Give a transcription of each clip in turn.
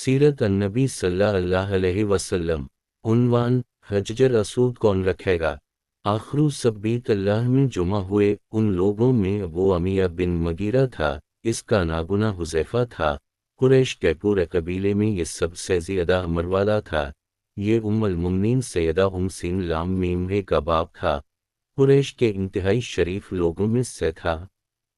सीरत अन्नबी सल्लल्लाहु अलैहि वसल्लम। उन्वान, हज्जर असूद कौन रखेगा। आखिरू सब्बीत अल्लाह में जुमा हुए उन लोगों में वो अमिया बिन मगीरा था, इसका नागुना हुज़ैफा था। कुरैश के पूरे कबीले में ये सबसे ज़्यादा अमर वाला था। ये उम्मुल मुमिनीन सैयदा सिन लाम मीम हे का बाप था। कुरैश के इंतहाई शरीफ लोगों में से था।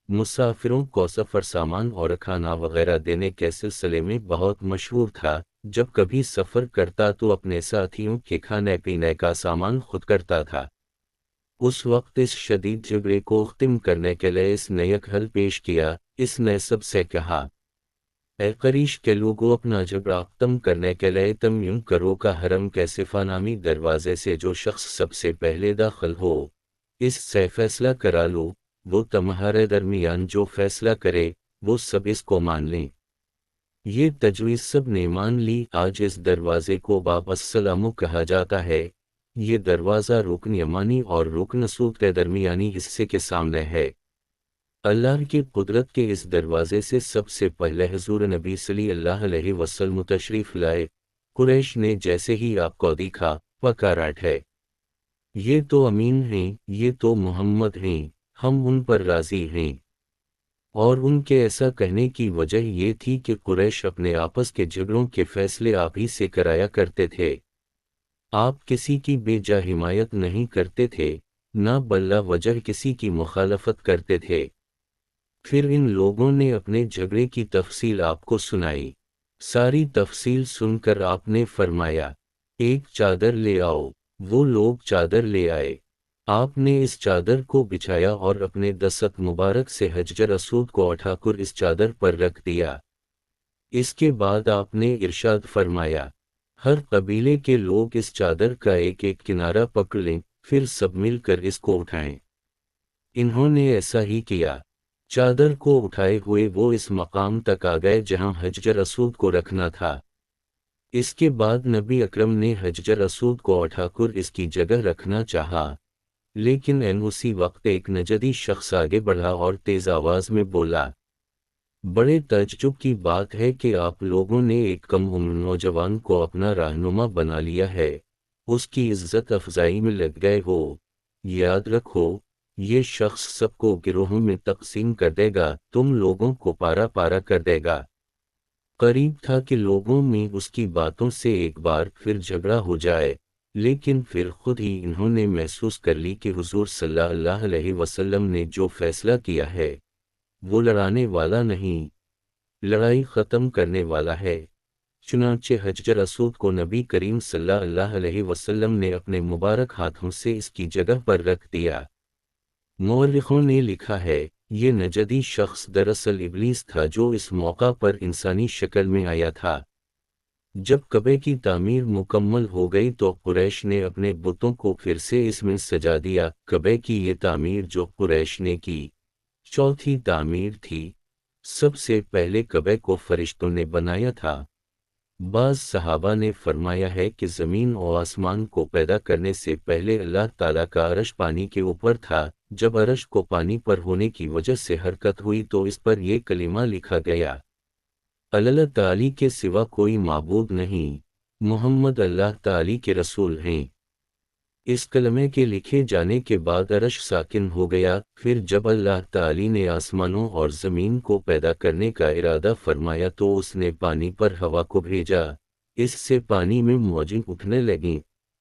मुसाफिरों को सफ़र सामान और खाना वगैरह देने के सिलसिले में बहुत मशहूर था। जब कभी सफ़र करता तो अपने साथियों के खाने पीने का सामान खुद करता था। उस वक्त इस शदीद झगड़े को ख़त्म करने के लिए इसने एक हल पेश किया। इसने सबसे कहा, ए करीश के लोगों, अपना झगड़ा ख़त्म करने के लिए तुम यूं करो का हरम के सिफा नामी दरवाजे से जो शख्स सबसे पहले दाखिल हो, इससे फैसला करा लो। वो तुम्हारे दरमियान जो फैसला करे वो सब इसको मान लें। ये तजवीज़ सब ने मान ली। आज इस दरवाजे को बाब अस्सलामु कहा जाता है। ये दरवाज़ा रुकन यमानी और रुकन सूद के दरमियानी हिस्से के सामने है। अल्लाह की कुदरत के इस दरवाजे से सबसे पहले हुज़ूर नबी सल्लल्लाहु अलैहि वसल्लम तशरीफ़ लाए। कुरैश ने जैसे ही आपको देखा, पकाराट है, ये तो अमीन हैं, ये तो मोहम्मद हैं, हम उन पर राज़ी हैं। और उनके ऐसा कहने की वजह ये थी कि कुरैश अपने आपस के झगड़ों के फैसले आप ही से कराया करते थे। आप किसी की बेजा हिमायत नहीं करते थे, ना बल्ला वजह किसी की मुखालफत करते थे। फिर इन लोगों ने अपने झगड़े की तफसील आपको सुनाई। सारी तफसील सुनकर आपने फरमाया, एक चादर ले आओ। वो लोग चादर ले आए। आपने इस चादर को बिछाया और अपने दस्तक मुबारक से हज्जर असूद को उठाकर इस चादर पर रख दिया। इसके बाद आपने इरशाद फरमाया, हर कबीले के लोग इस चादर का एक एक किनारा पकड़ लें, फिर सब मिलकर इसको उठाएं। इन्होंने ऐसा ही किया। चादर को उठाए हुए वो इस मकाम तक आ गए जहां हज्जर असूद को रखना था। इसके बाद नबी अकरम ने हज्जर असूद को उठाकर इसकी जगह रखना चाहा, लेकिन उसी वक्त एक नजदी शख्स आगे बढ़ा और तेज आवाज में बोला, बड़े तज्जुब की बात है कि आप लोगों ने एक कम उम्र नौजवान को अपना रहनुमा बना लिया है, उसकी इज्जत अफजाई में लग गए हो। याद रखो, ये शख्स सबको गिरोहों में तकसीम कर देगा, तुम लोगों को पारा पारा कर देगा। करीब था कि लोगों में उसकी बातों से एक बार फिर झगड़ा हो जाए, लेकिन फिर खुद ही इन्होंने महसूस कर ली कि हुजूर सल्लल्लाहु अलैहि वसल्लम ने जो फैसला किया है वो लड़ाने वाला नहीं, लड़ाई ख़त्म करने वाला है। चुनांचे हज्जर असूद को नबी करीम सल्लल्लाहु अलैहि वसल्लम ने अपने मुबारक हाथों से इसकी जगह पर रख दिया। मौलिखों ने लिखा है, ये नजदी शख्स दरअसल इब्लीस था जो इस मौका पर इंसानी शक्ल में आया था। जब कबे की तामीर मुकम्मल हो गई तो कुरैश ने अपने बुतों को फिर से इसमें सजा दिया। कबे की ये तामीर जो कुरैश ने की, चौथी तामीर थी। सबसे पहले कबे को फरिश्तों ने बनाया था। बाज़ सहाबा ने फरमाया है कि ज़मीन और आसमान को पैदा करने से पहले अल्लाह ताला का अर्श पानी के ऊपर था। जब अर्श को पानी पर होने की वजह से हरकत हुई तो इस पर यह कलिमा लिखा गया, अल्लाह ताली के सिवा कोई माबूद नहीं, मोहम्मद अल्लाह ताली के रसूल हैं। इस कलमे के लिखे जाने के बाद अर्श साकिन हो गया। फिर जब अल्लाह ताली ने आसमानों और ज़मीन को पैदा करने का इरादा फरमाया तो उसने पानी पर हवा को भेजा। इससे पानी में मौजें उठने लगीं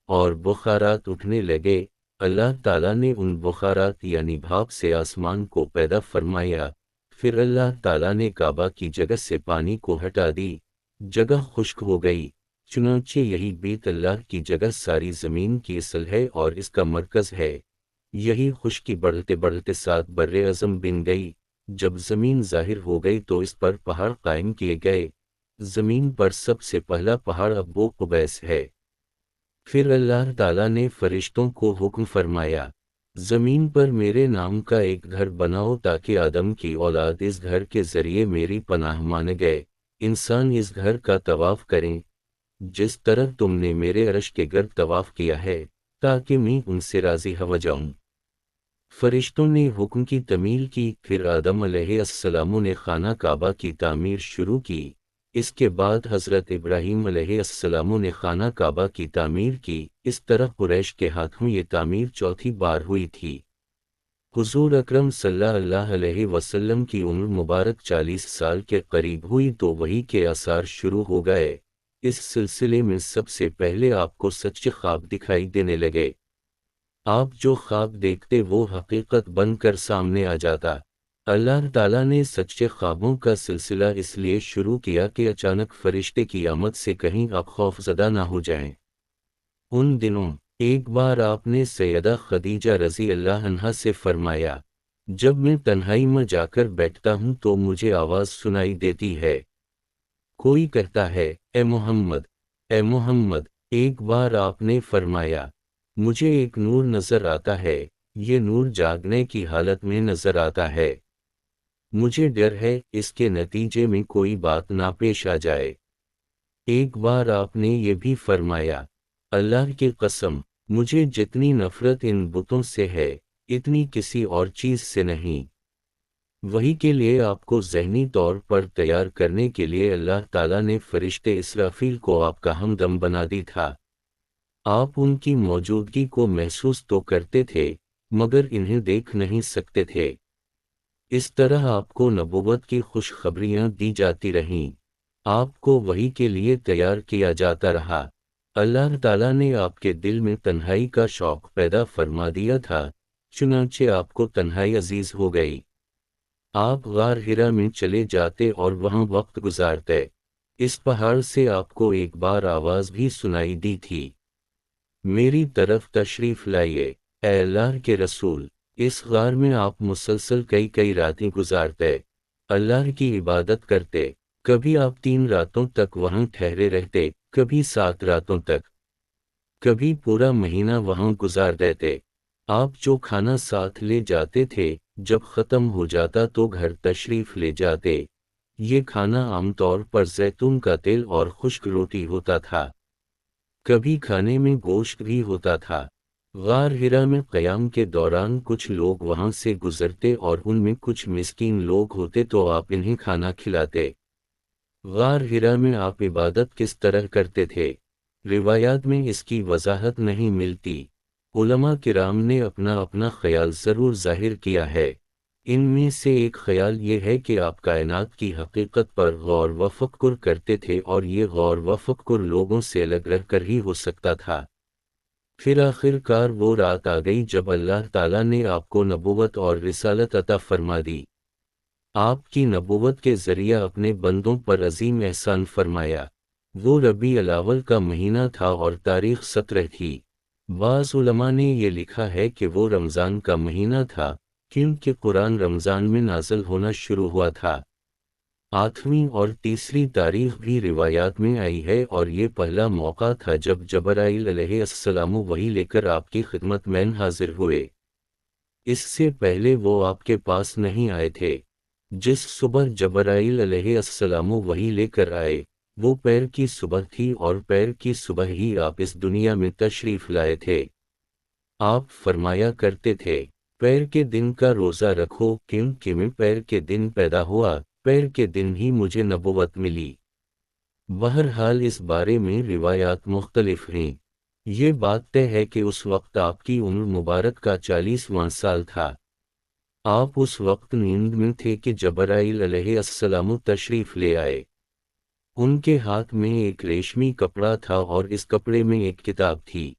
और बुखारात उठने लगे। अल्लाह ताला ने उन बुखारात यानी भाप से आसमान को पैदा फरमाया। फिर अल्लाह ताला ने काबा की जगह से पानी को हटा दी, जगह खुश्क हो गई। चुनांचे यही बेत अल्लाह की जगह सारी ज़मीन की असल है और इसका मरकज़ है। यही खुश्की बढ़ते बढ़ते सात बर्रे अज़म बन गई। जब ज़मीन ज़ाहिर हो गई तो इस पर पहाड़ कायम किए गए। ज़मीन पर सबसे पहला पहाड़ अबू कुबैस है। फिर अल्लाह ताला ने फरिश्तों को हुक्म फरमाया, ज़मीन पर मेरे नाम का एक घर बनाओ ताकि आदम की औलाद इस घर के ज़रिए मेरी पनाह माने गए। इंसान इस घर का तवाफ़ करें जिस तरह तुमने मेरे अर्श के गर्द तवाफ किया है, ताकि मैं उनसे राज़ी हो जाऊं। फरिश्तों ने हुक्म की तमील की। फिर आदम अलैहिस्सलाम ने खाना काबा की तामीर शुरू की। اس کے بعد حضرت ابراہیم علیہ السلام نے خانہ کعبہ کی تعمیر کی۔ اس طرح قریش کے ہاتھوں یہ تعمیر چوتھی بار ہوئی تھی۔ حضور اکرم صلی اللہ علیہ وسلم کی عمر مبارک 40 سال کے قریب ہوئی تو وحی کے آثار شروع ہو گئے۔ اس سلسلے میں سب سے پہلے آپ کو سچے خواب دکھائی دینے لگے۔ آپ جو خواب دیکھتے وہ حقیقت بن کر سامنے آ جاتا۔ اللہ تعالیٰ نے سچے خوابوں کا سلسلہ اس لیے شروع کیا کہ اچانک فرشتے کی آمد سے کہیں آپ خوف زدہ نہ ہو جائیں۔ ان دنوں ایک بار آپ نے سیدہ خدیجہ رضی اللہ عنہا سے فرمایا، جب میں تنہائی میں جا کر بیٹھتا ہوں تو مجھے آواز سنائی دیتی ہے، کوئی کہتا ہے اے محمد، اے محمد۔ ایک بار آپ نے فرمایا، مجھے ایک نور نظر آتا ہے، یہ نور جاگنے کی حالت میں نظر آتا ہے، مجھے ڈر ہے اس کے نتیجے میں کوئی بات نہ پیش آ جائے۔ ایک بار آپ نے یہ بھی فرمایا، اللہ کی قسم، مجھے جتنی نفرت ان بتوں سے ہے اتنی کسی اور چیز سے نہیں۔ وحی کے لیے آپ کو ذہنی طور پر تیار کرنے کے لیے اللہ تعالیٰ نے فرشتے اسرافیل کو آپ کا ہمدم بنا دی تھا۔ آپ ان کی موجودگی کو محسوس تو کرتے تھے مگر انہیں دیکھ نہیں سکتے تھے۔ اس طرح آپ کو نبوت کی خوشخبریاں دی جاتی رہیں، آپ کو وحی کے لیے تیار کیا جاتا رہا۔ اللہ تعالیٰ نے آپ کے دل میں تنہائی کا شوق پیدا فرما دیا تھا، چنانچہ آپ کو تنہائی عزیز ہو گئی۔ آپ غار ہرا میں چلے جاتے اور وہاں وقت گزارتے۔ اس پہاڑ سے آپ کو ایک بار آواز بھی سنائی دی تھی، میری طرف تشریف لائیے، اے اللہ کے رسول۔ اس غار میں آپ مسلسل کئی راتیں گزارتے، اللہ کی عبادت کرتے۔ کبھی آپ 3 راتوں تک وہاں ٹھہرے رہتے، کبھی 7 راتوں تک، کبھی پورا مہینہ وہاں گزار دیتے۔ آپ جو کھانا ساتھ لے جاتے تھے جب ختم ہو جاتا تو گھر تشریف لے جاتے۔ یہ کھانا عام طور پر زیتون کا تیل اور خشک روٹی ہوتا تھا، کبھی کھانے میں گوشت بھی ہوتا تھا۔ غار ہرا میں قیام کے دوران کچھ لوگ وہاں سے گزرتے اور ان میں کچھ مسکین لوگ ہوتے تو آپ انہیں کھانا کھلاتے۔ غار ہرا میں آپ عبادت کس طرح کرتے تھے، روایات میں اس کی وضاحت نہیں ملتی۔ علماء کرام نے اپنا خیال ضرور ظاہر کیا ہے۔ ان میں سے ایک خیال یہ ہے کہ آپ کائنات کی حقیقت پر غور و فکر کرتے تھے اور یہ غور و فکر لوگوں سے الگ رہ کر ہی ہو سکتا تھا۔ پھر آخر کار وہ رات آ گئی جب اللہ تعالیٰ نے آپ کو نبوت اور رسالت عطا فرما دی۔ آپ کی نبوت کے ذریعہ اپنے بندوں پر عظیم احسان فرمایا۔ وہ ربیع الاول کا مہینہ تھا اور تاریخ 17 تھی۔ بعض علماء نے یہ لکھا ہے کہ وہ رمضان کا مہینہ تھا کیونکہ قرآن رمضان میں نازل ہونا شروع ہوا تھا۔ 8ویں اور 30 تاریخ بھی روایات میں آئی ہے اور یہ پہلا موقع تھا جب جبرائیل علیہ السلام وحی لے کر آپ کی خدمت میں حاضر ہوئے۔ اس سے پہلے وہ آپ کے پاس نہیں آئے تھے۔ جس صبح جبرائیل علیہ السلام وحی لے کر آئے وہ پیر کی صبح تھی اور پیر کی صبح ہی آپ اس دنیا میں تشریف لائے تھے۔ آپ فرمایا کرتے تھے، پیر کے دن کا روزہ رکھو کیونکہ میں پیر کے دن پیدا ہوا، پیر کے دن ہی مجھے نبوت ملی۔ بہرحال اس بارے میں روایات مختلف ہیں۔ یہ بات طے ہے کہ اس وقت آپ کی عمر مبارک کا 40واں سال تھا۔ آپ اس وقت نیند میں تھے کہ جبرائیل علیہ السلام تشریف لے آئے۔ ان کے ہاتھ میں ایک ریشمی کپڑا تھا اور اس کپڑے میں ایک کتاب تھی۔